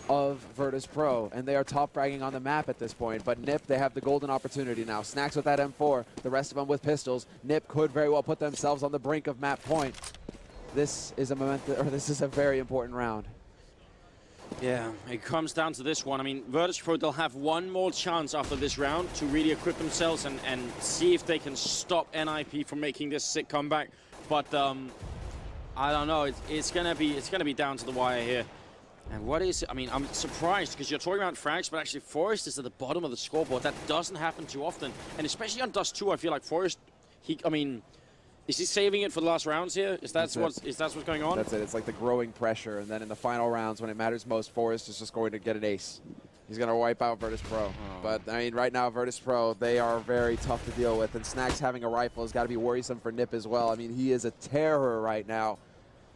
of Virtus.Pro, and they are top fragging on the map at this point. But NiP, they have the golden opportunity now. snax with that M4, the rest of them with pistols. NiP could very well put themselves on the brink of map point. This is a very important round. Yeah, it comes down to this one. I mean, Virtus.Pro, they'll have one more chance after this round to really equip themselves and see if they can stop NiP from making this sick comeback. But I don't know. It's gonna be down to the wire here. And what is it? I mean, I'm surprised because you're talking about frags, but actually Forest is at the bottom of the scoreboard. That doesn't happen too often, and especially on Dust 2, I feel like Forest. Is he saving it for the last rounds here? Is that what's going on? That's it. It's like the growing pressure, and then in the final rounds, when it matters most, Forest is just going to get an ace. He's going to wipe out Virtus.Pro. Oh. But, I mean, right now, Virtus.Pro, they are very tough to deal with, and snax having a rifle has got to be worrisome for NiP as well. I mean, he is a terror right now.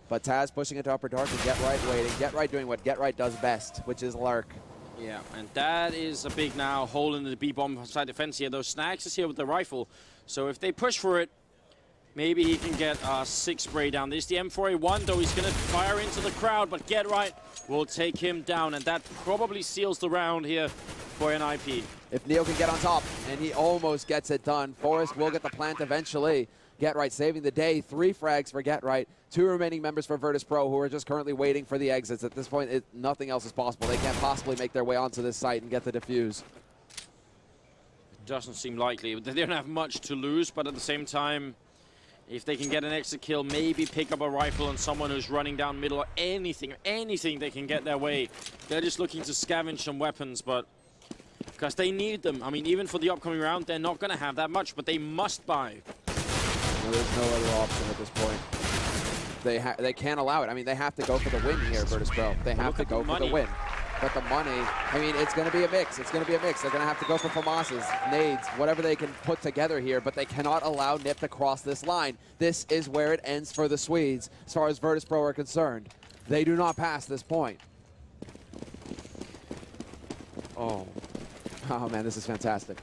But Taz pushing it to upper dark and Get Right waiting. Get Right doing what Get Right does best, which is lurk. Yeah, and that is a big now hole in the B-bomb side defense here. Though snax is here with the rifle. So if they push for it, maybe he can get a 6 spray down. This is the M4A1, though he's going to fire into the crowd, but Get Right will take him down, and that probably seals the round here for NiP. If Neo can get on top, and he almost gets it done, Forest will get the plant eventually. Get Right saving the day. 3 frags for Get Right. 2 remaining members for Virtus.Pro who are just currently waiting for the exits. At this point, nothing else is possible. They can't possibly make their way onto this site and get the defuse. It doesn't seem likely. They don't have much to lose, but at the same time, If they can get an extra kill, maybe pick up a rifle on someone who's running down middle, or anything they can get their way. They're just looking to scavenge some weapons, but because they need them. I mean, even for the upcoming round, they're not going to have that much, but they must buy. Well, there's no other option at this point. They can't allow it. I mean, they have to go for the win here, Virtus.Pro. They have to go for the win. But the money, I mean, it's going to be a mix. It's going to be a mix. They're going to have to go for FAMASas, nades, whatever they can put together here, but they cannot allow NiP to cross this line. This is where it ends for the Swedes, as far as Virtus.Pro are concerned. They do not pass this point. Oh man, this is fantastic.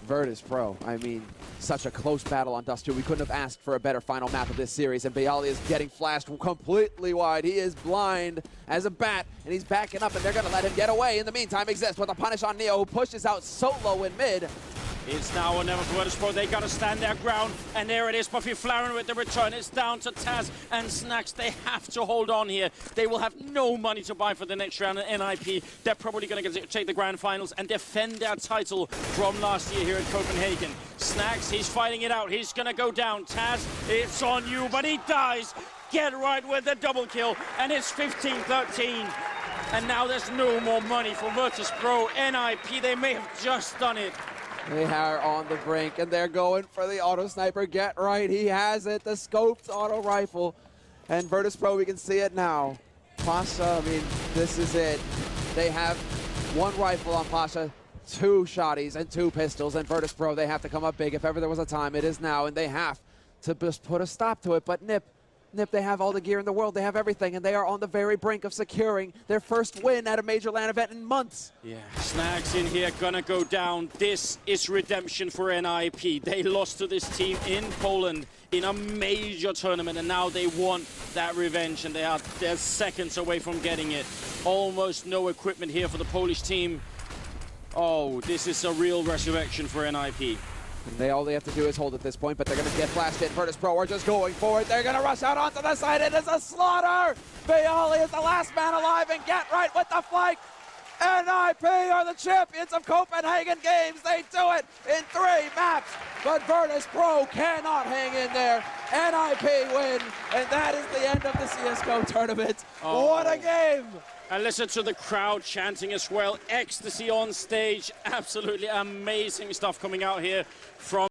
Virtus.Pro, I mean, such a close battle on Dust 2. We couldn't have asked for a better final map of this series, and Byali is getting flashed completely wide. He is blind as a bat, and he's backing up, and they're going to let him get away. In the meantime, Xizt with a punish on Neo, who pushes out solo in mid. It's now or never for Virtus.Pro. They got to stand their ground, and there it is for Fifflaren with the return. It's down to Taz and snax. They have to hold on here. They will have no money to buy for the next round at NiP. They're probably going to take the grand finals and defend their title from last year here in Copenhagen. snax, he's fighting it out. He's going to go down. Taz, it's on you, but he dies. Get right with the double kill, and it's 15-13. And now there's no more money for Virtus.Pro. NiP, they may have just done it. They are on the brink, and they're going for the auto sniper. Get right, he has it, the scoped auto rifle. And Virtus.Pro, we can see it now. pasza, I mean, this is it. They have one rifle on pasza, 2 shotties and 2 pistols, and Virtus.Pro, they have to come up big. If ever there was a time, it is now, and they have to just put a stop to it. But NiP, they have all the gear in the world, they have everything, and they are on the very brink of securing their first win at a major LAN event in months. Yeah, snax in here, gonna go down. This is redemption for NiP. They lost to this team in Poland in a major tournament, and now they want that revenge, and they're seconds away from getting it. Almost no equipment here for the Polish team. Oh, this is a real resurrection for NiP. And all they have to do is hold at this point, but they're going to get flashed in. Virtus.Pro are just going for it. They're going to rush out onto the side. It is a slaughter. Byali is the last man alive, and get right with the flank. NiP are the champions of Copenhagen Games. They do it in 3 maps, but Virtus.Pro cannot hang in there. NiP win, and that is the end of the CSGO tournament. Oh. What a game! And listen to the crowd chanting as well. Ecstasy on stage. Absolutely amazing stuff coming out here from